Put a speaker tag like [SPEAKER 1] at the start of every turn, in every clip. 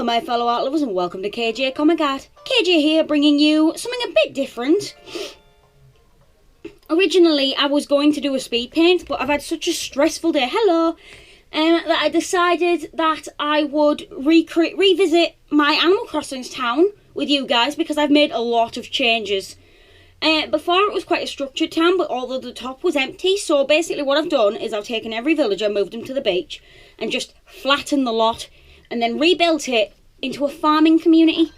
[SPEAKER 1] my fellow art lovers, and welcome to KJ Comic Art. KJ here, bringing you something a bit different. Originally, I was going to do a speed paint, but I've had such a stressful day, that I decided that I would revisit my Animal Crossing town with you guys, because I've made a lot of changes. Before, it was quite a structured town, but all of the top was empty, so basically what I've done is I've taken every villager, moved them to the beach, and just flattened the lot, and then rebuilt it into a farming community.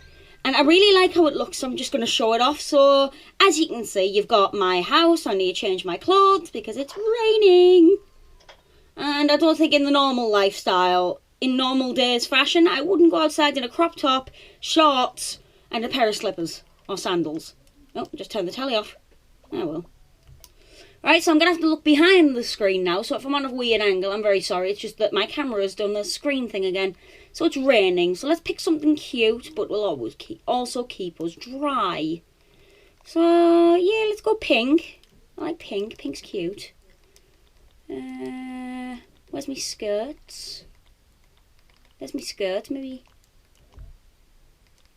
[SPEAKER 1] And I really like how it looks, so I'm just going to show it off. So, as you can see, you've got my house. I need to change my clothes because it's raining. And I don't think in the normal lifestyle, in normal days fashion, I wouldn't go outside in a crop top, shorts, and a pair of slippers or sandals. Oh, just turn the telly off. I will. Right, so I'm going to have to look behind the screen now. So if I'm on a weird angle, I'm very sorry. It's just that my camera has done the screen thing again. So it's raining. So let's pick something cute, but will always also keep us dry. So, yeah, let's go pink. I like pink. Pink's cute. Where's my skirts? There's my skirt, maybe.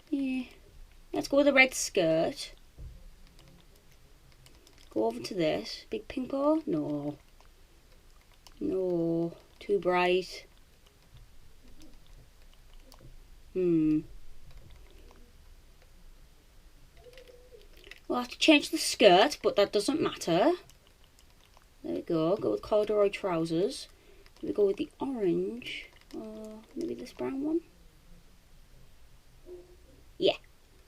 [SPEAKER 1] Yeah. Let's go with a red skirt. Go over to this. Big pink ball? No. No. Too bright. We'll have to change the skirt, but that doesn't matter. There we go. Go with corduroy trousers. We go with the orange. Or maybe this brown one? Yeah.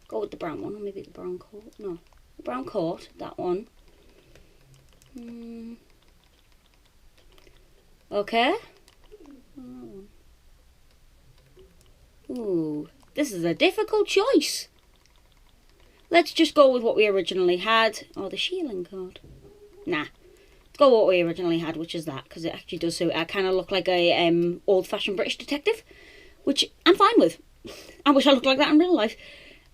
[SPEAKER 1] Go with the brown one. Or maybe the brown coat. No. The brown coat. That one. Okay. Ooh, this is a difficult choice. Let's just go with what we originally had. Oh, the shielding card. Nah. Let's go with what we originally had, which is that, because it actually does suit. I kind of look like a old-fashioned British detective, which I'm fine with. I wish I looked like that in real life.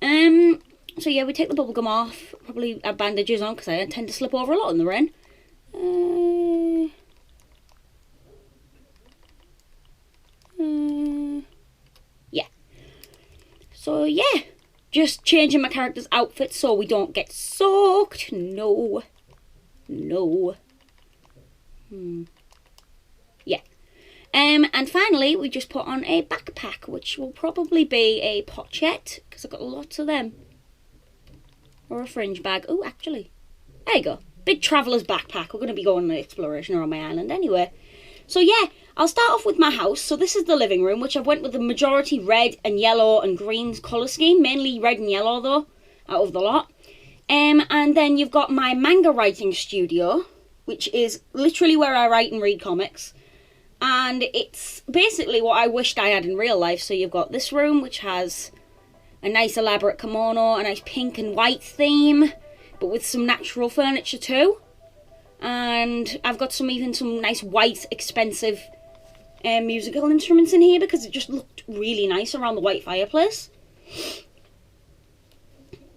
[SPEAKER 1] So yeah, we take the bubblegum off. Probably add bandages on, because I tend to slip over a lot in the rain. Yeah. So yeah, just changing my character's outfit so we don't get soaked. No. Yeah. And finally, we just put on a backpack, which will probably be a pochette, because I've got lots of them. Or a fringe bag. Oh, actually, there you go. Big traveller's backpack. We're going to be going on an exploration around my island anyway. So yeah, I'll start off with my house. So this is the living room, which I've went with the majority red and yellow and green colour scheme. Mainly red and yellow though, out of the lot. And then you've got my manga writing studio, which is literally where I write and read comics. And it's basically what I wished I had in real life. So you've got this room, which has a nice elaborate kimono, a nice pink and white theme, but with some natural furniture too. And I've got even some nice white, expensive musical instruments in here, because it just looked really nice around the white fireplace.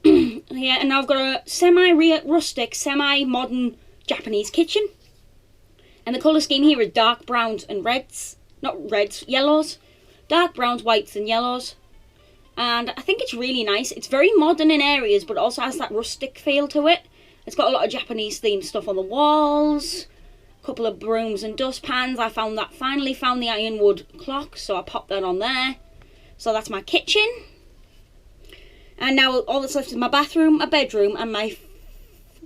[SPEAKER 1] Yeah, and I've got a semi-rustic, semi-modern Japanese kitchen. And the colour scheme here is dark browns and reds. Not reds, yellows. Dark browns, whites and yellows. And I think it's really nice. It's very modern in areas, but also has that rustic feel to it. It's got a lot of Japanese themed stuff on the walls. A couple of brooms and dustpans. I finally found the ironwood clock, so I popped that on there. So that's my kitchen. And now all that's left is my bathroom, my bedroom, and my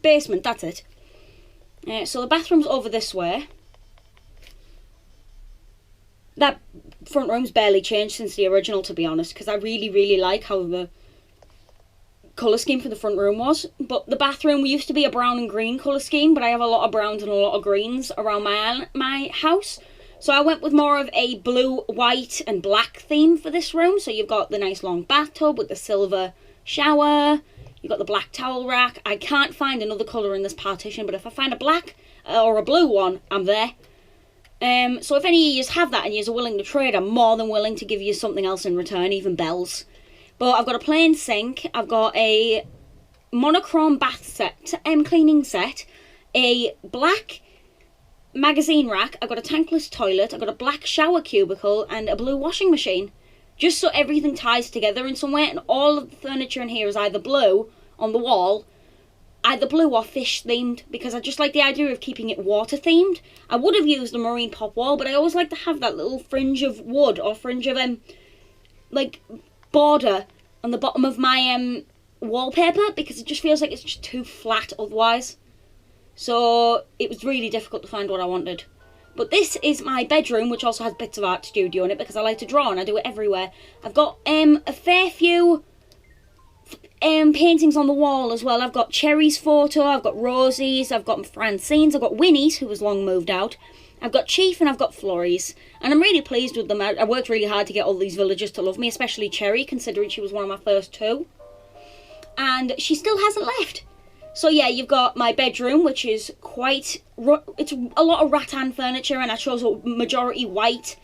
[SPEAKER 1] basement. That's it. So the bathroom's over this way. That front room's barely changed since the original, to be honest, because I really like how the colour scheme for the front room was. But the bathroom used to be a brown and green colour scheme, but I have a lot of browns and a lot of greens around my house. So I went with more of a blue, white and black theme for this room. So you've got the nice long bathtub with the silver shower. You've got the black towel rack. I can't find another colour in this partition, but if I find a black or a blue one, I'm there. So if any of you have that and you're willing to trade, I'm more than willing to give you something else in return, even bells. But I've got a plain sink. I've got a monochrome bath set, cleaning set, a black magazine rack. I've got a tankless toilet. I've got a black shower cubicle and a blue washing machine. just so everything ties together in some way, and all of the furniture in here is either blue on the wall, either blue or fish themed, because I just like the idea of keeping it water themed. I would have used a marine pop wall, but I always like to have that little fringe of wood or fringe of like border on the bottom of my wallpaper, because it just feels like it's just too flat otherwise. So it was really difficult to find what I wanted. But this is my bedroom, which also has bits of art studio in it, because I like to draw and I do it everywhere. I've got a fair few paintings on the wall as well. I've got Cherry's photo, I've got Rosie's, I've got Francine's, I've got Whitney's, who was long moved out. I've got Chief and I've got Florrie's, and I'm really pleased with them. I worked really hard to get all these villagers to love me, especially Cherry, considering she was one of my first two. And she still hasn't left. So yeah, you've got my bedroom, which is it's a lot of rattan furniture, and I chose a majority white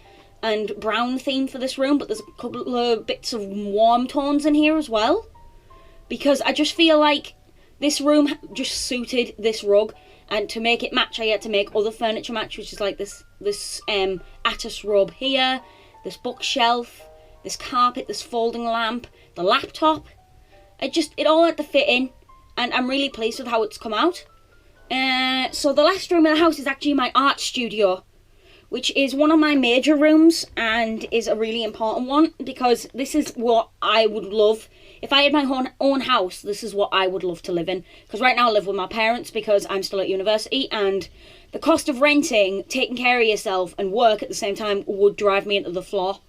[SPEAKER 1] and brown theme for this room, but there's a couple of bits of warm tones in here as well, because I just feel like this room just suited this rug, and to make it match I had to make other furniture match, which is like this Atlas rug here, this bookshelf, this carpet, this folding lamp, the laptop. It all had to fit in, and I'm really pleased with how it's come out. So the last room in the house is actually my art studio, which is one of my major rooms and is a really important one, because this is what I would love. If I had my own house, this is what I would love to live in. Because right now I live with my parents because I'm still at university, and the cost of renting, taking care of yourself and work at the same time would drive me into the floor.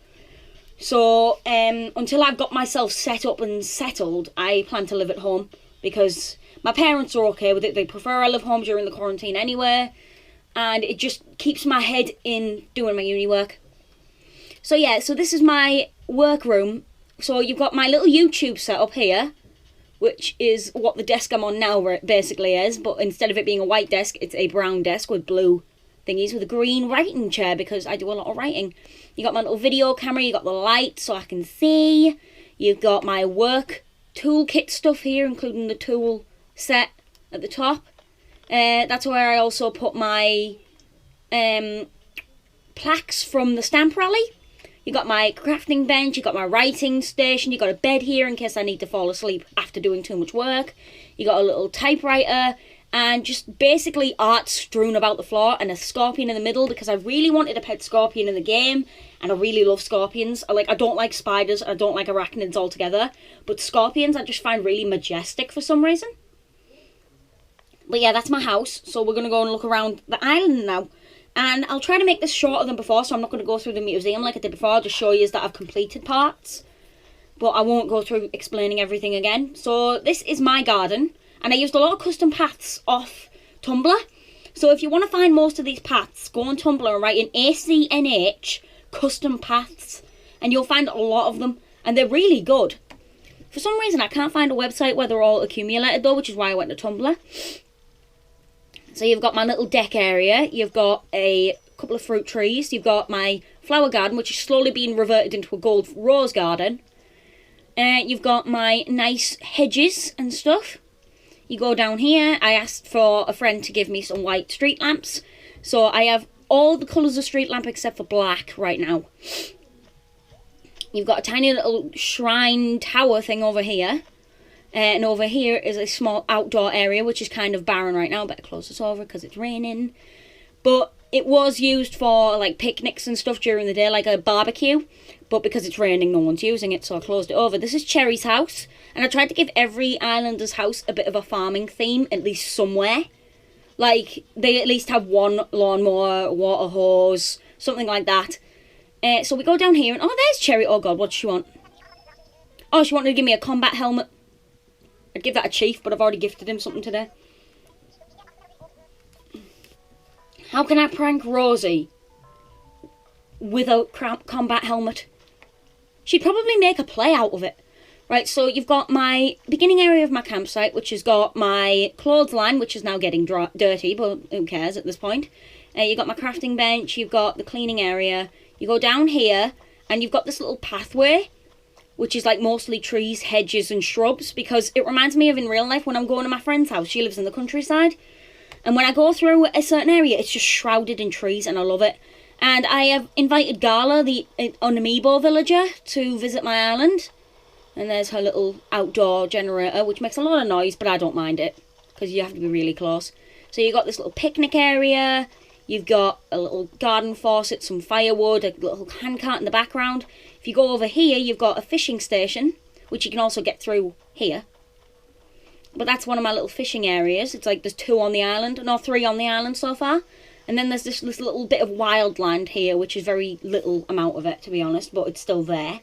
[SPEAKER 1] So until I've got myself set up and settled, I plan to live at home, because my parents are okay with it. They prefer I live home during the quarantine anyway, and it just keeps my head in doing my uni work. So yeah, so this is my workroom. So you've got my little YouTube set up here, which is what the desk I'm on now basically is, but instead of it being a white desk, it's a brown desk with blue thingies with a green writing chair, because I do a lot of writing. You got my little video camera, you got the light so I can see. You've got my work toolkit stuff here, including the tool set at the top. That's where I also put my plaques from the stamp rally. You got my crafting bench, you got my writing station, you got a bed here in case I need to fall asleep after doing too much work. You got a little typewriter, and just basically art strewn about the floor, and a scorpion in the middle, because I really wanted a pet scorpion in the game, and I really love scorpions. I don't like spiders, I don't like arachnids altogether, but scorpions I just find really majestic for some reason. But yeah, that's my house, so we're going to go and look around the island now. And I'll try to make this shorter than before, so I'm not going to go through the museum like I did before. I'll just show you that I've completed parts, but I won't go through explaining everything again. So this is my garden, and I used a lot of custom paths off Tumblr. So if you want to find most of these paths, go on Tumblr and write in ACNH custom paths, and you'll find a lot of them, and they're really good. For some reason I can't find a website where they're all accumulated though, which is why I went to Tumblr. So you've got my little deck area, you've got a couple of fruit trees, you've got my flower garden, which is slowly being reverted into a gold rose garden. You've got my nice hedges and stuff. You go down here, I asked for a friend to give me some white street lamps. So I have all the colours of street lamp except for black right now. You've got a tiny little shrine tower thing over here. And over here is a small outdoor area, which is kind of barren right now. Better close this over because it's raining. But it was used for like picnics and stuff during the day, like a barbecue. But because it's raining, no one's using it, so I closed it over. This is Cherry's house. And I tried to give every islander's house a bit of a farming theme, at least somewhere. Like, they at least have one lawnmower, water hose, something like that. So we go down here, and oh, there's Cherry. Oh, God, what does she want? Oh, she wanted to give me a combat helmet. I'd give that a Chief, but I've already gifted him something today. How can I prank Rosie with a combat helmet? She'd probably make a play out of it. Right, so you've got my beginning area of my campsite, which has got my clothesline, which is now getting dirty, but who cares at this point. You've got my crafting bench, you've got the cleaning area. You go down here, and you've got this little pathway, which is like mostly trees, hedges, and shrubs, because it reminds me of in real life when I'm going to my friend's house. She lives in the countryside, and when I go through a certain area, it's just shrouded in trees, and I love it. And I have invited Gala, an amiibo villager, to visit my island. And there's her little outdoor generator, which makes a lot of noise, but I don't mind it, because you have to be really close. So you've got this little picnic area, you've got a little garden faucet, some firewood, a little handcart in the background. If you go over here, you've got a fishing station, which you can also get through here. But that's one of my little fishing areas. It's like there's 2 on the island, no, 3 on the island so far. And then there's this little bit of wildland here, which is very little amount of it, to be honest, but it's still there.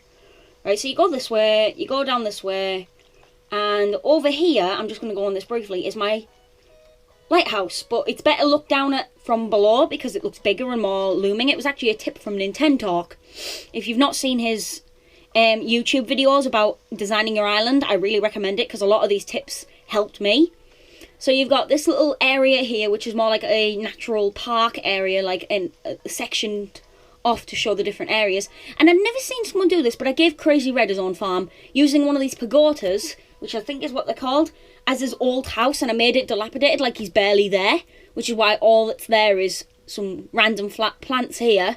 [SPEAKER 1] Right, so you go this way, you go down this way, and over here, I'm just going to go on this briefly, is my lighthouse. But it's better look down at from below because it looks bigger and more looming. It was actually a tip from Nintendo Talk. If you've not seen his YouTube videos about designing your island, I really recommend it because a lot of these tips helped me. So you've got this little area here, which is more like a natural park area, like a section off to show the different areas. And I've never seen someone do this, but I gave Crazy Red his own farm using one of these pagodas, which I think is what they're called, as his old house, and I made it dilapidated, like he's barely there, which is why all that's there is some random flat plants here,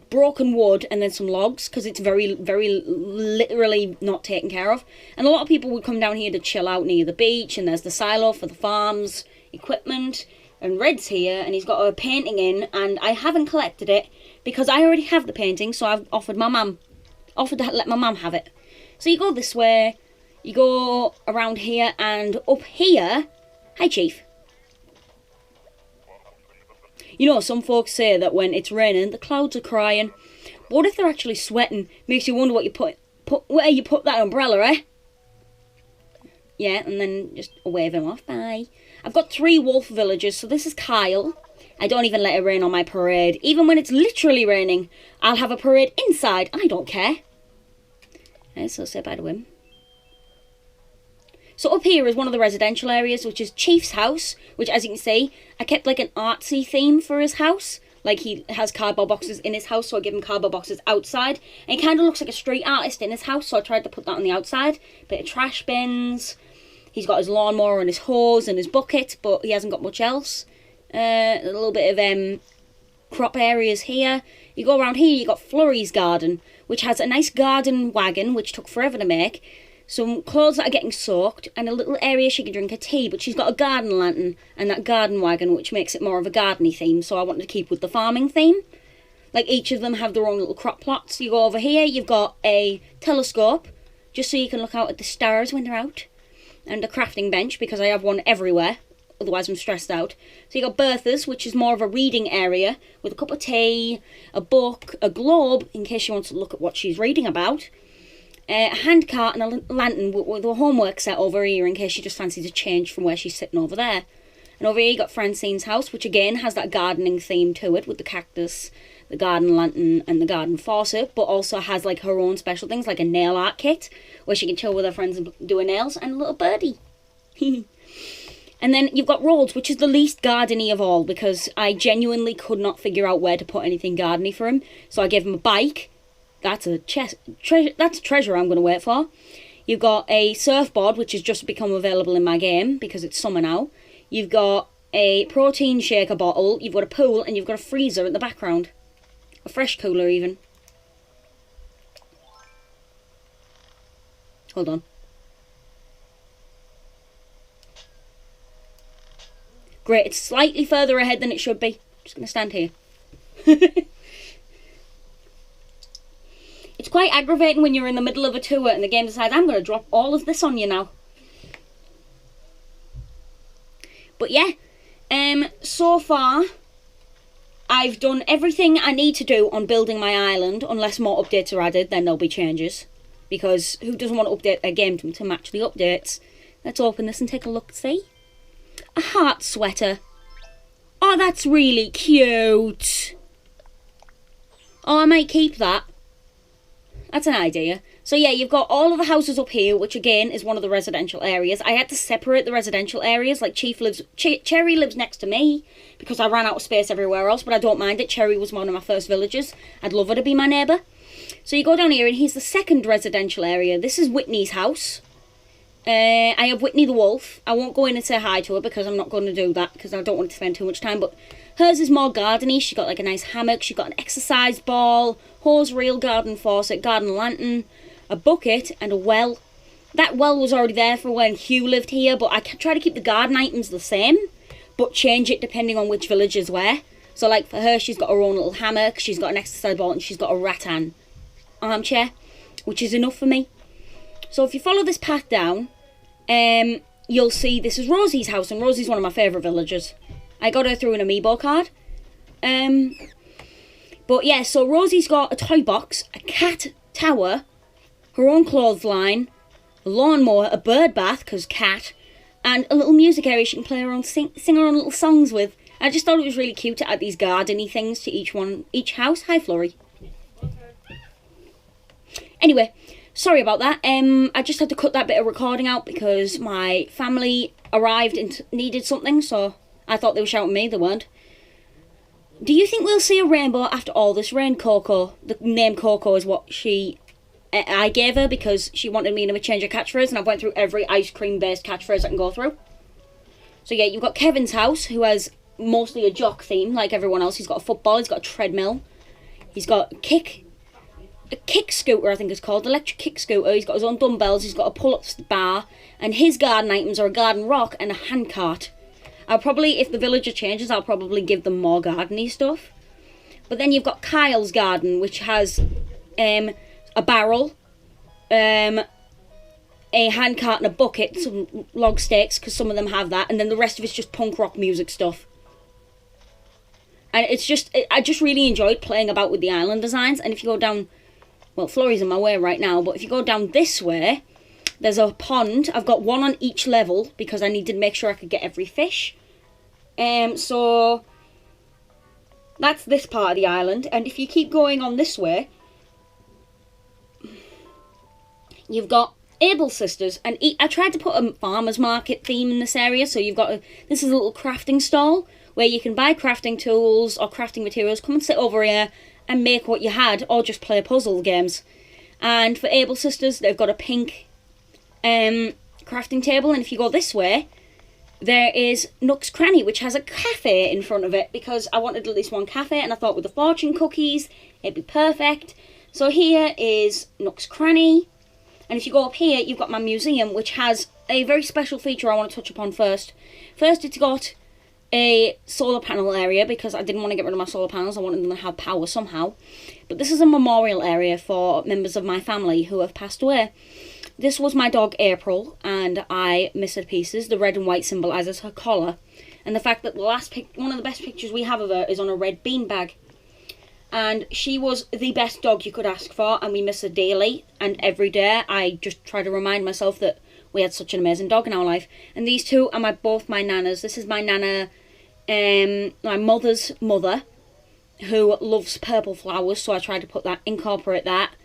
[SPEAKER 1] broken wood, and then some logs, because it's very, very literally not taken care of. And a lot of people would come down here to chill out near the beach, and there's the silo for the farms, equipment, and Red's here, and he's got a painting in, and I haven't collected it, because I already have the painting, so I've offered to let my mum have it. So you go this way, you go around here, and up here, hi Chief. You know, some folks say that when it's raining, the clouds are crying. But what if they're actually sweating? Makes you wonder what you put where you put that umbrella, eh? Yeah, and then just wave him off. Bye. I've got 3 wolf villagers, so this is Kyle. I don't even let it rain on my parade. Even when it's literally raining, I'll have a parade inside. I don't care. Okay, so say bye to him. So up here is one of the residential areas, which is Chief's house, which, as you can see, I kept like an artsy theme for his house. Like, he has cardboard boxes in his house, so I give him cardboard boxes outside. And he kind of looks like a street artist in his house, so I tried to put that on the outside. Bit of trash bins. He's got his lawnmower and his hose and his bucket, but he hasn't got much else. A little bit of crop areas here. You go around here, you got Flurry's garden, which has a nice garden wagon, which took forever to make. Some clothes that are getting soaked, and a little area she can drink her tea, but she's got a garden lantern and that garden wagon, which makes it more of a gardeny theme, so I wanted to keep with the farming theme. Like, each of them have their own little crop plots. You go over here, you've got a telescope, just so you can look out at the stars when they're out, and a crafting bench, because I have one everywhere, otherwise I'm stressed out. So you got Bertha's, which is more of a reading area, with a cup of tea, a book, a globe, in case she wants to look at what she's reading about, a handcart and a lantern with a homework set over here in case she just fancies a change from where she's sitting over there. And over here you got Francine's house, which again has that gardening theme to it with the cactus, the garden lantern and the garden faucet, but also has like her own special things like a nail art kit where she can chill with her friends and do her nails, and a little birdie. And then you've got Rhodes, which is the least gardeny of all, because I genuinely could not figure out where to put anything gardeny for him, so I gave him a bike. That's a treasure I'm going to wait for. You've got a surfboard, which has just become available in my game because it's summer now. You've got a protein shaker bottle, you've got a pool, and you've got a freezer in the background. A fresh cooler, even. Hold on. Great, it's slightly further ahead than it should be. I'm just going to stand here. It's quite aggravating when you're in the middle of a tour and the game decides, I'm going to drop all of this on you now. But yeah, so far, I've done everything I need to do on building my island, unless more updates are added, then there'll be changes. Because who doesn't want to update a game to match the updates? Let's open this and take a look, see? A heart sweater. Oh, that's really cute. Oh, I might keep that. That's an idea. So yeah, you've got all of the houses up here, which again is one of the residential areas. I had to separate the residential areas. Like Cherry lives next to me because I ran out of space everywhere else, but I don't mind it. Cherry was one of my first villagers. I'd love her to be my neighbour. So you go down here, and here's the second residential area. This is Whitney's house. I have Whitney the wolf. I won't go in and say hi to her because I'm not going to do that because I don't want to spend too much time. But Hers is more gardeny. She's got like a nice hammock. She's got an exercise ball, hose reel, garden faucet, garden lantern, a bucket, and a well. That well was already there for when Hugh lived here, but I try to keep the garden items the same, but change it depending on which village is where. So like for her, she's got her own little hammock, she's got an exercise ball, and she's got a rattan armchair, which is enough for me. So if you follow this path down, you'll see this is Rosie's house, and Rosie's one of my favourite villagers. I got her through an amiibo card. But yeah, so Rosie's got a toy box, a cat tower, her own clothesline, a lawnmower, a bird bath, because cat, and a little music area she can play her own, sing her own little songs with. I just thought it was really cute to add these gardeny things to each house. Hi, Florrie. Anyway, sorry about that. I just had to cut that bit of recording out because my family arrived and needed something, so I thought they were shouting at me. They weren't. Do you think we'll see a rainbow after all this rain, Coco? The name Coco is what I gave her because she wanted me to change her catchphrase, and I went through every ice cream based catchphrase I can go through. So yeah, you've got Kevin's house, who has mostly a jock theme like everyone else. He's got a football, he's got a treadmill, he's got a kick scooter, I think it's called, electric kick scooter, he's got his own dumbbells, he's got a pull-up bar, and his garden items are a garden rock and a handcart. I'll probably, if the villager changes, I'll probably give them more gardeny stuff. But then you've got Kyle's garden, which has a barrel, a handcart and a bucket, some log stakes, because some of them have that, and then the rest of it's just punk rock music stuff. And it's just, I just really enjoyed playing about with the island designs. And if you go down, well, Florrie's in my way right now, but if you go down this way, there's a pond. I've got one on each level because I needed to make sure I could get every fish. So that's this part of the island. And if you keep going on this way, you've got Able Sisters. And I tried to put a farmer's market theme in this area. So you've got, this is a little crafting stall where you can buy crafting tools or crafting materials. Come and sit over here and make what you had, or just play puzzle games. And for Able Sisters, they've got a pink crafting table, and if you go this way, there is Nook's Cranny, which has a cafe in front of it, because I wanted at least one cafe, and I thought with the fortune cookies, it'd be perfect. So here is Nook's Cranny, and if you go up here, you've got my museum, which has a very special feature I want to touch upon first. First, it's got a solar panel area, because I didn't want to get rid of my solar panels, I wanted them to have power somehow. But this is a memorial area for members of my family who have passed away. This was my dog April, and I miss her to pieces. The red and white symbolises her collar, and the fact that the one of the best pictures we have of her is on a red beanbag. And she was the best dog you could ask for, and we miss her daily, and every day I just try to remind myself that we had such an amazing dog in our life. And these two are both my nanas. This is my nana, my mother's mother, who loves purple flowers, so I tried to incorporate that.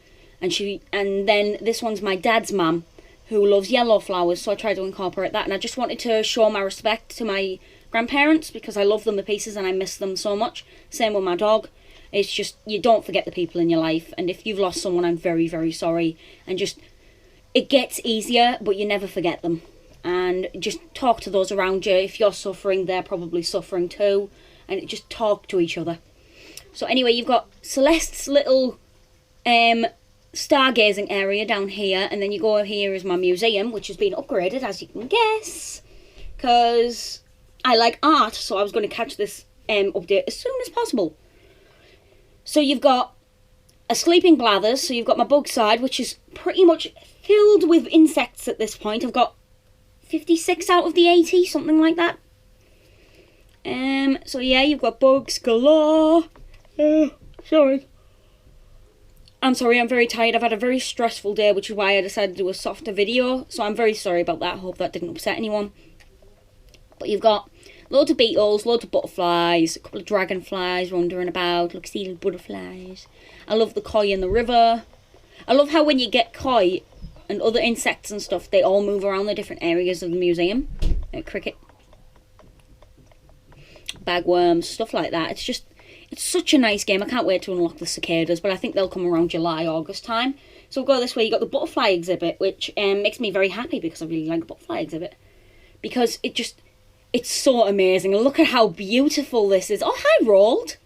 [SPEAKER 1] And then this one's my dad's mum, who loves yellow flowers, so I tried to incorporate that. And I just wanted to show my respect to my grandparents, because I love them to pieces and I miss them so much. Same with my dog. It's just, you don't forget the people in your life, and if you've lost someone, I'm very, very sorry. And just, it gets easier, but you never forget them. And just talk to those around you. If you're suffering, they're probably suffering too. And just talk to each other. So anyway, you've got Celeste's little stargazing area down here, and then you go here is my museum, which has been upgraded, as you can guess, because I like art, so I was going to catch this update as soon as possible. So you've got a sleeping blathers, so you've got my bug side, which is pretty much filled with insects at this point. I've got 56 out of the 80, something like that. So yeah, you've got bugs galore. Sorry. I'm sorry, I'm very tired. I've had a very stressful day, which is why I decided to do a softer video. So I'm very sorry about that. I hope that didn't upset anyone. But you've got loads of beetles, loads of butterflies, a couple of dragonflies wandering about. Look, see the butterflies. I love the koi in the river. I love how when you get koi and other insects and stuff, they all move around the different areas of the museum. Cricket. Bagworms, stuff like that. It's such a nice game. I can't wait to unlock the cicadas, but I think they'll come around July, August time. So we'll go this way. You've got the butterfly exhibit, which makes me very happy because I really like the butterfly exhibit. Because It's so amazing. Look at how beautiful this is. Oh, hi, Roald.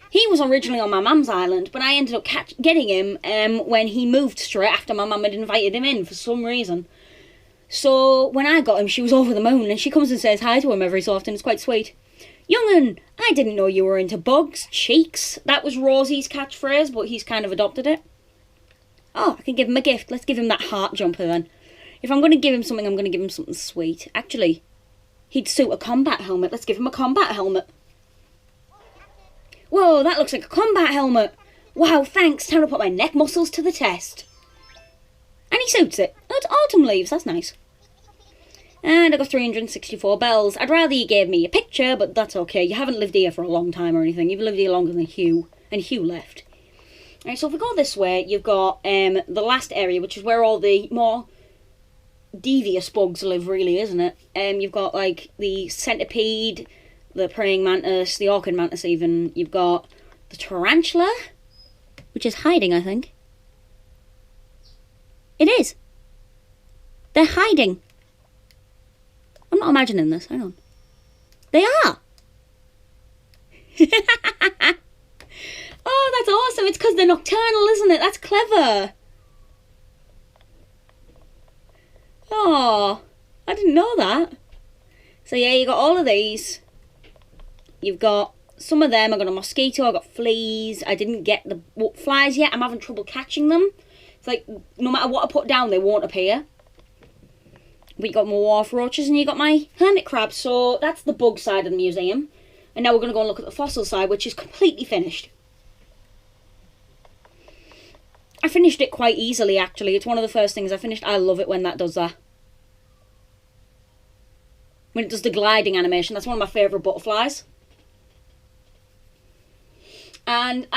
[SPEAKER 1] He was originally on my mum's island, but I ended up getting him when he moved straight after my mum had invited him in for some reason. So when I got him, she was over the moon, and she comes and says hi to him every so often. It's quite sweet. Young'un, I didn't know you were into bugs, cheeks. That was Rosie's catchphrase, but he's kind of adopted it. Oh, I can give him a gift. Let's give him that heart jumper then. If I'm going to give him something, I'm going to give him something sweet. Actually, he'd suit a combat helmet. Let's give him a combat helmet. Whoa, that looks like a combat helmet. Wow, thanks. Time to put my neck muscles to the test. And he suits it. That's autumn leaves. That's nice. And I got 364 bells. I'd rather you gave me a picture, but that's okay. You haven't lived here for a long time or anything. You've lived here longer than Hugh. And Hugh left. Alright, so if we go this way, you've got the last area, which is where all the more devious bugs live, really, isn't it? You've got, like, the centipede, the praying mantis, the orchid mantis even. You've got the tarantula, which is hiding, I think. It is. They're hiding. I'm not imagining this. Hang on. They are. Oh, that's awesome. It's because they're nocturnal, isn't it? That's clever. Oh, I didn't know that. So yeah, you got all of these. You've got some of them. I got a mosquito. I got fleas. I didn't get the flies yet. I'm having trouble catching them. It's like no matter what I put down, they won't appear. But you got more wharf roaches and you got my hermit crabs. So that's the bug side of the museum. And now we're going to go and look at the fossil side, which is completely finished. I finished it quite easily, actually. It's one of the first things I finished. I love it when that does that. When it does the gliding animation. That's one of my favourite butterflies. And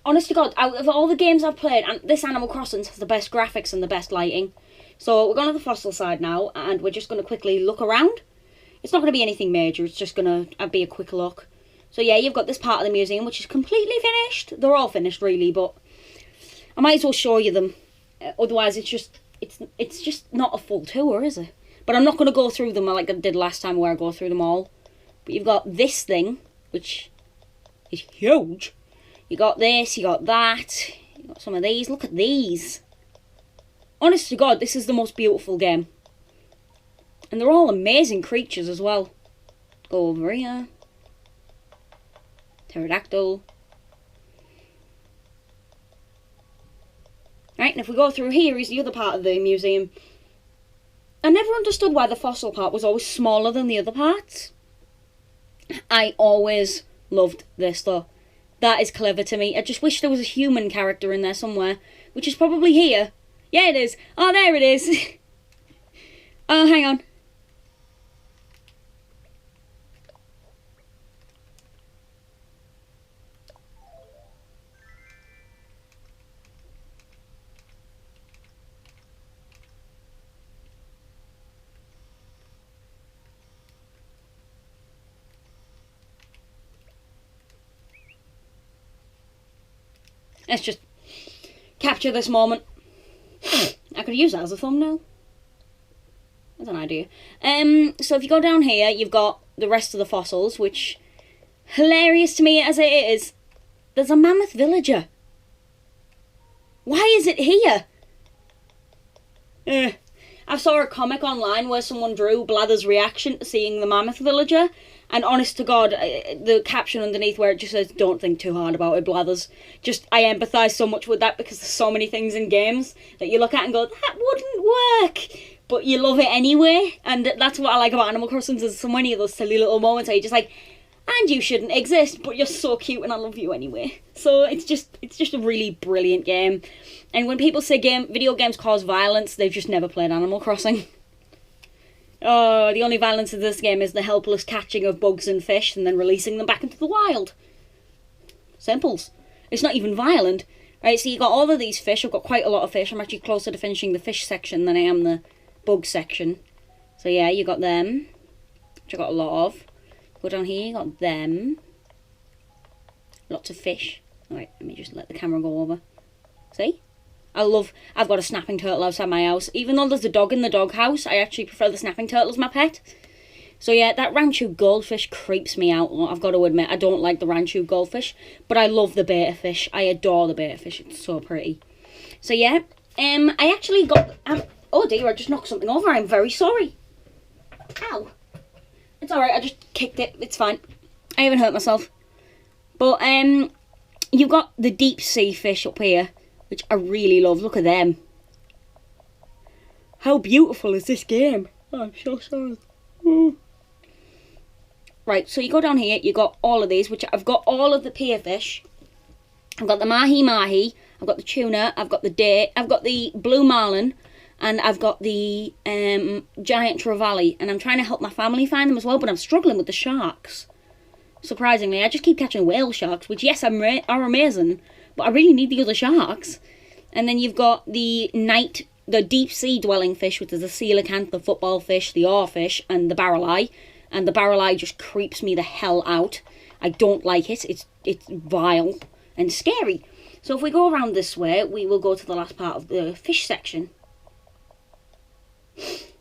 [SPEAKER 1] honest to God, out of all the games I've played, and this Animal Crossing has the best graphics and the best lighting. So we're going to the fossil side now, and we're just going to quickly look around. It's not going to be anything major, it's just going to be a quick look. So yeah, you've got this part of the museum, which is completely finished. They're all finished, really, but I might as well show you them. Otherwise, it's just not a full tour, is it? But I'm not going to go through them like I did last time, where I go through them all. But you've got this thing, which is huge. You got this, you got that, you got some of these. Look at these. Honest to God, this is the most beautiful game. And they're all amazing creatures as well. Go over here. Pterodactyl. Right, and if we go through here is the other part of the museum. I never understood why the fossil part was always smaller than the other parts. I always loved this though. That is clever to me. I just wish there was a human character in there somewhere. Which is probably here. Yeah, it is. Oh, there it is. Oh, hang on. Let's just capture this moment. I could use that as a thumbnail. That's an idea. So if you go down here, you've got the rest of the fossils, which, hilarious to me as it is, there's a mammoth villager. Why is it here? I saw a comic online where someone drew Blather's reaction to seeing the mammoth villager, and honest to God, the caption underneath where it just says, "Don't think too hard about it, Blathers." Just, I empathise so much with that because there's so many things in games that you look at and go, that wouldn't work, but you love it anyway. And that's what I like about Animal Crossing. There's so many of those silly little moments where you're just like, and you shouldn't exist, but you're so cute and I love you anyway. So it's just a really brilliant game. And when people say video games cause violence, they've just never played Animal Crossing. Oh, the only violence in this game is the helpless catching of bugs and fish and then releasing them back into the wild. Simples. It's not even violent. Right, so you got all of these fish. I've got quite a lot of fish. I'm actually closer to finishing the fish section than I am the bug section. So yeah, you got them, which I got a lot of. Go down here, you got them. Lots of fish. Alright, let me just let the camera go over. See? I've got a snapping turtle outside my house. Even though there's a dog in the doghouse, I actually prefer the snapping turtle as my pet. So yeah, that ranchu goldfish creeps me out. I've got to admit, I don't like the ranchu goldfish, but I love the betta fish. I adore the betta fish. It's so pretty. So yeah, I actually got... oh dear, I just knocked something over. I'm very sorry. Ow. It's alright, I just kicked it. It's fine. I haven't hurt myself. But you've got the deep sea fish up here, which I really love. Look at them. How beautiful is this game? Oh, I'm so sorry. Right, so you go down here, you got all of these, which I've got all of the pier fish. I've got the mahi-mahi, I've got the tuna, I've got the date, I've got the blue marlin, and I've got the giant trevally. And I'm trying to help my family find them as well, but I'm struggling with the sharks. Surprisingly, I just keep catching whale sharks, which, yes, are amazing, but I really need the other sharks. And then you've got the deep sea dwelling fish, which is the coelacanth, the football fish, the oarfish, and the barrel-eye. And the barrel-eye just creeps me the hell out. I don't like it. It's vile and scary. So if we go around this way, we will go to the last part of the fish section,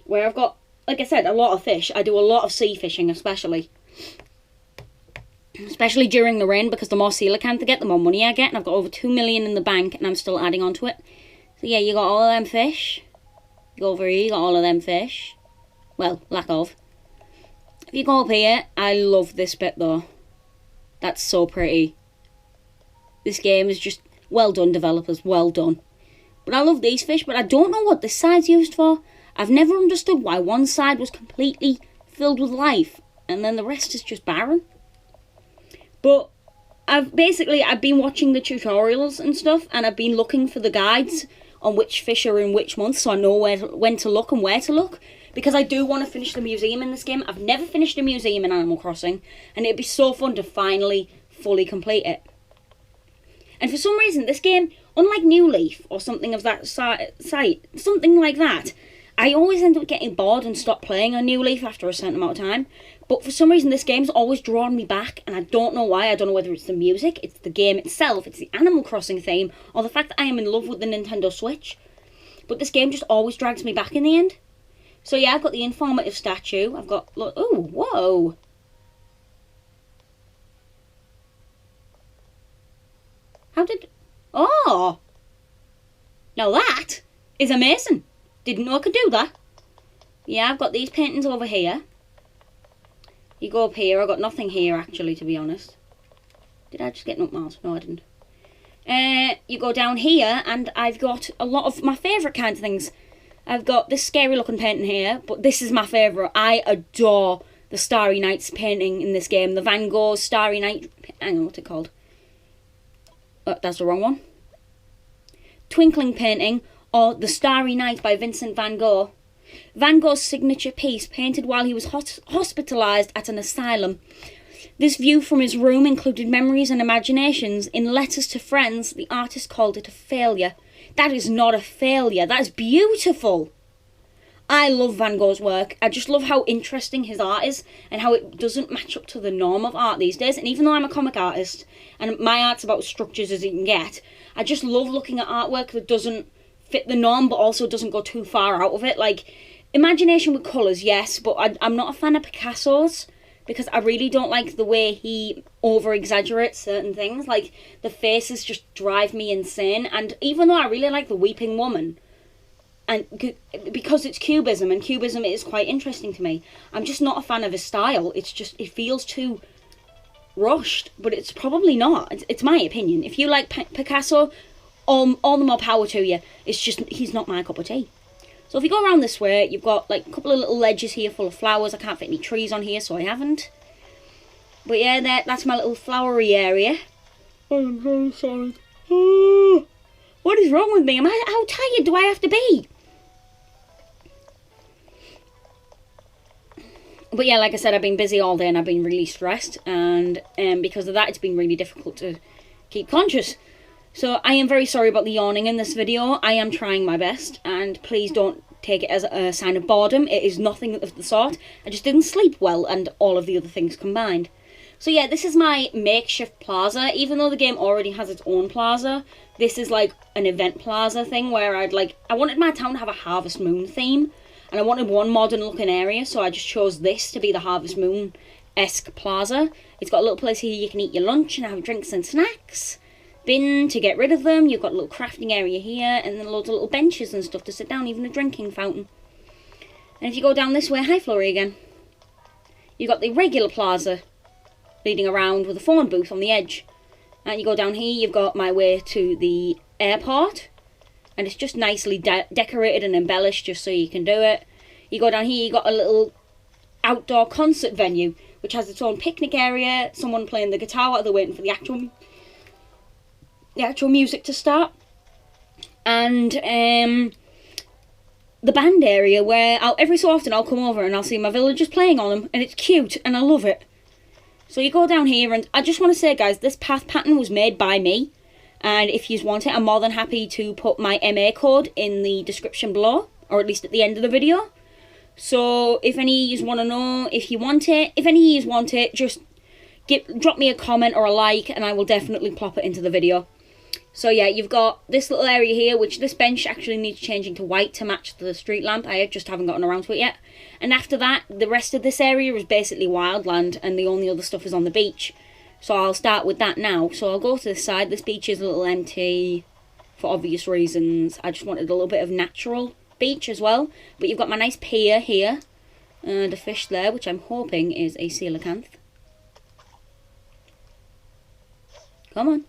[SPEAKER 1] where I've got, like I said, a lot of fish. I do a lot of sea fishing, especially during the rain, because the more coelacanth I get, the more money I get, and I've got over 2 million in the bank, and I'm still adding on to it. So yeah, you got all of them fish. You go over here, you got all of them fish. Well, lack of. If you go up here, I love this bit though. That's so pretty. This game is just well done, developers, well done. But I love these fish, but I don't know what this side's used for. I've never understood why one side was completely filled with life and then the rest is just barren. But I've been watching the tutorials and stuff, and I've been looking for the guides on which fish are in which month, so I know when to look and where to look, because I do want to finish the museum in this game. I've never finished a museum in Animal Crossing, and it'd be so fun to finally fully complete it. And for some reason, this game, unlike New Leaf or something of that something like that, I always end up getting bored and stop playing on New Leaf after a certain amount of time. But for some reason, this game's always drawn me back, and I don't know why. I don't know whether it's the music, it's the game itself, it's the Animal Crossing theme, or the fact that I am in love with the Nintendo Switch. But this game just always drags me back in the end. So yeah, I've got the informative statue. I've got, look, oh, whoa. Oh. Now that is amazing. Didn't know I could do that. Yeah, I've got these paintings over here. You go up here. I got nothing here, actually, to be honest. Did I just get nutmills? No, I didn't. You go down here, and I've got a lot of my favourite kinds of things. I've got this scary-looking painting here, but this is my favourite. I adore the Starry Nights painting in this game. The Van Gogh Starry Night... Hang on, what's it called? Oh, that's the wrong one. Twinkling painting, or The Starry Night by Vincent van Gogh. Van Gogh's signature piece, painted while he was hospitalised at an asylum. This view from his room included memories and imaginations. In letters to friends, the artist called it a failure. That is not a failure. That is beautiful. I love Van Gogh's work. I just love how interesting his art is and how it doesn't match up to the norm of art these days. And even though I'm a comic artist and my art's about as structures as you can get, I just love looking at artwork that doesn't fit the norm but also doesn't go too far out of it. Like, imagination with colours, yes, but I'm not a fan of Picasso's because I really don't like the way he over-exaggerates certain things. Like, the faces just drive me insane. And even though I really like the Weeping Woman, and because it's Cubism, and Cubism is quite interesting to me, I'm just not a fan of his style. It's just, it feels too rushed, but it's probably not. It's my opinion. If you like Picasso, all the more power to you. It's just, he's not my cup of tea. So if you go around this way, you've got like a couple of little ledges here full of flowers. I can't fit any trees on here, so I haven't. But yeah, that's my little flowery area. I'm so sorry. Oh, what is wrong with me? How tired do I have to be? But yeah, like I said, I've been busy all day and I've been really stressed. And because of that, it's been really difficult to keep conscious. So I am very sorry about the yawning in this video. I am trying my best, and please don't take it as a sign of boredom. It is nothing of the sort. I just didn't sleep well and all of the other things combined. So yeah, this is my makeshift plaza. Even though the game already has its own plaza, this is like an event plaza thing where I wanted my town to have a Harvest Moon theme, and I wanted one modern looking area, so I just chose this to be the Harvest Moon-esque plaza. It's got a little place here you can eat your lunch and have drinks and snacks. Bin to get rid of them. You've got a little crafting area here, and then loads of little benches and stuff to sit down, even a drinking fountain. And if you go down this way, hi Florrie again, you've got the regular plaza leading around with a phone booth on the edge. And you go down here, you've got my way to the airport, and it's just nicely decorated and embellished just so you can do it. You go down here, you got a little outdoor concert venue which has its own picnic area, someone playing the guitar while they're waiting for the actual music to start, and the band area where every so often I'll come over and I'll see my villagers playing on them, and it's cute and I love it. So you go down here, and I just want to say, guys, this path pattern was made by me, and if you want it, I'm more than happy to put my MA code in the description below, or at least at the end of the video. So if any of you want to know if you want it, just drop me a comment or a like, and I will definitely plop it into the video. So yeah, you've got this little area here, which this bench actually needs changing to white to match the street lamp. I just haven't gotten around to it yet. And after that, the rest of this area is basically wildland, and the only other stuff is on the beach. So I'll start with that now. So I'll go to this side. This beach is a little empty for obvious reasons. I just wanted a little bit of natural beach as well. But you've got my nice pier here, and a fish there, which I'm hoping is a coelacanth. Come on.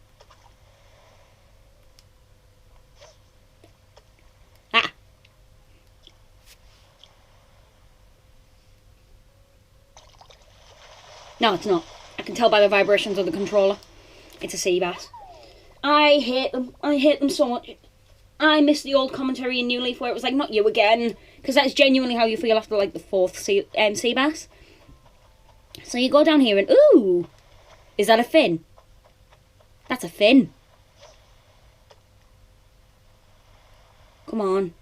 [SPEAKER 1] No, it's not. I can tell by the vibrations of the controller. It's a sea bass. I hate them. I hate them so much. I miss the old commentary in New Leaf where it was like, not you again. Because that's genuinely how you feel after like the fourth sea bass. So you go down here and, ooh! Is that a fin? That's a fin. Come on.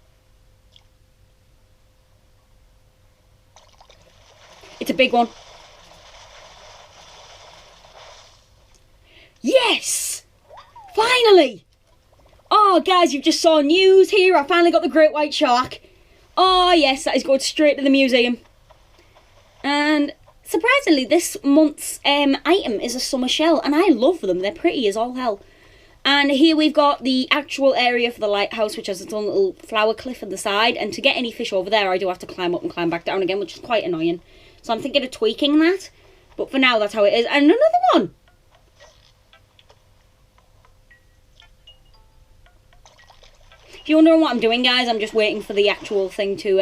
[SPEAKER 1] It's a big one. Yes! Finally! Oh, guys, you've just saw news here. I finally got the great white shark. Oh, yes, that is going straight to the museum. And surprisingly, this month's item is a summer shell, and I love them. They're pretty as all hell. And here we've got the actual area for the lighthouse, which has its own little flower cliff on the side. And to get any fish over there, I do have to climb up and climb back down again, which is quite annoying. So I'm thinking of tweaking that. But for now, that's how it is. And another one! If you're wondering what I'm doing, guys, I'm just waiting for the actual thing to,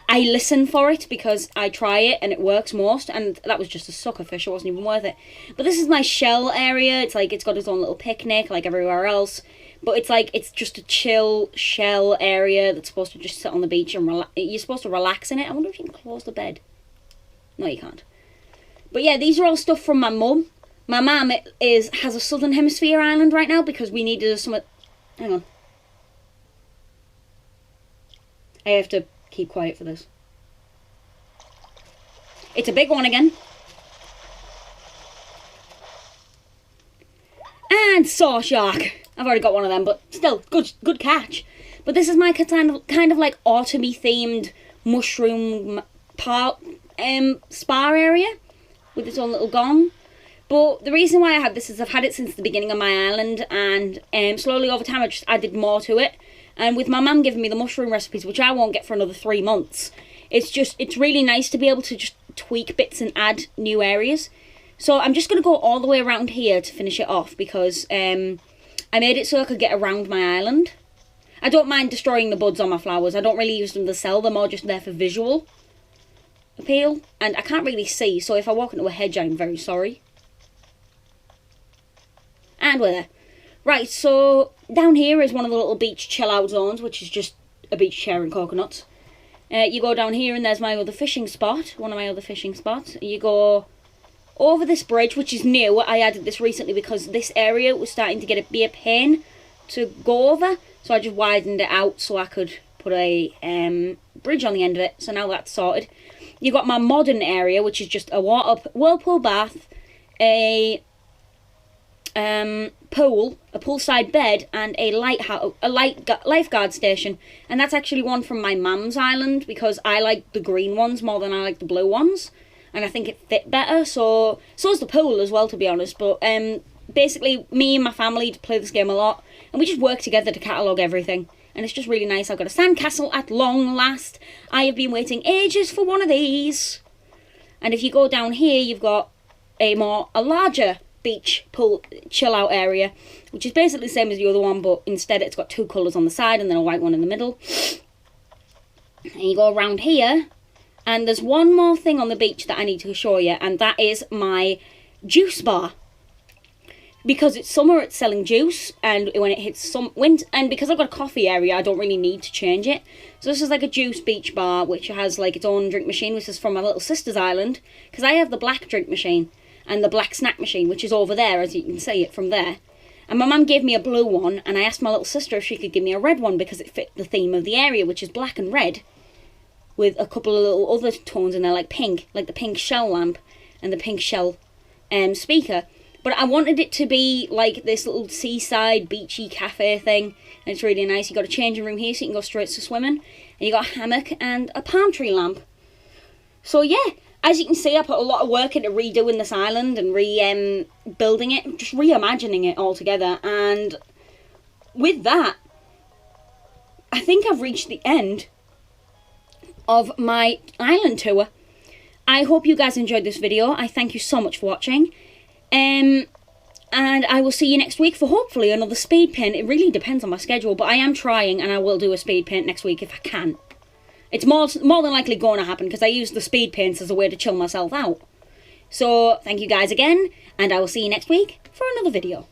[SPEAKER 1] I listen for it because I try it and it works most, and that was just a sucker fish, it wasn't even worth it. But this is my shell area. It's like, it's got its own little picnic like everywhere else, but it's like, it's just a chill shell area that's supposed to just sit on the beach and you're supposed to relax in it. I wonder if you can close the bed. No, you can't. But yeah, these are all stuff from my mum. My mum has a Southern Hemisphere island right now because we needed some. Hang on. I have to keep quiet for this. It's a big one again. And saw shark. I've already got one of them, but still, good catch. But this is my kind of like autumny themed mushroom spa area with its own little gong. But the reason why I have this is I've had it since the beginning of my island, and slowly over time I just added more to it. And with my mum giving me the mushroom recipes, which I won't get for another 3 months, it's really nice to be able to just tweak bits and add new areas. So I'm just going to go all the way around here to finish it off because I made it so I could get around my island. I don't mind destroying the buds on my flowers. I don't really use them to sell. They're more just there for visual appeal. And I can't really see, so if I walk into a hedge, I'm very sorry. And we're there. Right, so down here is one of the little beach chill-out zones, which is just a beach chair and coconuts. You go down here and there's my other fishing spot, one of my other fishing spots. You go over this bridge, which is new. I added this recently because this area was starting to be a pain to go over. So I just widened it out so I could put a bridge on the end of it. So now that's sorted. You've got my modern area, which is just a whirlpool bath, a pool, a poolside bed, and a lifeguard station. And that's actually one from my mum's island, because I like the green ones more than I like the blue ones, and I think it fit better. So's the pool as well, to be honest. But basically, me and my family play this game a lot, and we just work together to catalogue everything. And it's just really nice. I've got a sandcastle at long last. I have been waiting ages for one of these. And if you go down here, you've got a larger beach pool chill out area, which is basically the same as the other one, but instead it's got two colours on the side and then a white one in the middle. And you go around here, and there's one more thing on the beach that I need to show you, and that is my juice bar. Because it's summer, it's selling juice, and when it hits some winter, and because I've got a coffee area, I don't really need to change it. So this is like a juice beach bar, which has like its own drink machine, which is from my little sister's island, because I have the black drink machine and the black snack machine, which is over there, as you can see it from there. And my mum gave me a blue one, and I asked my little sister if she could give me a red one, because it fit the theme of the area, which is black and red, with a couple of little other tones in there, like pink, like the pink shell lamp and the pink shell speaker. But I wanted it to be like this little seaside, beachy cafe thing. And it's really nice. You've got a changing room here so you can go straight to swimming. And you've got a hammock and a palm tree lamp. So yeah, as you can see, I put a lot of work into redoing this island and building it. Just reimagining it all together. And with that, I think I've reached the end of my island tour. I hope you guys enjoyed this video. I thank you so much for watching. And I will see you next week for hopefully another speed paint. It really depends on my schedule, but I am trying, and I will do a speed paint next week if I can. It's more than likely going to happen, because I use the speed paints as a way to chill myself out. So, thank you guys again, and I will see you next week for another video.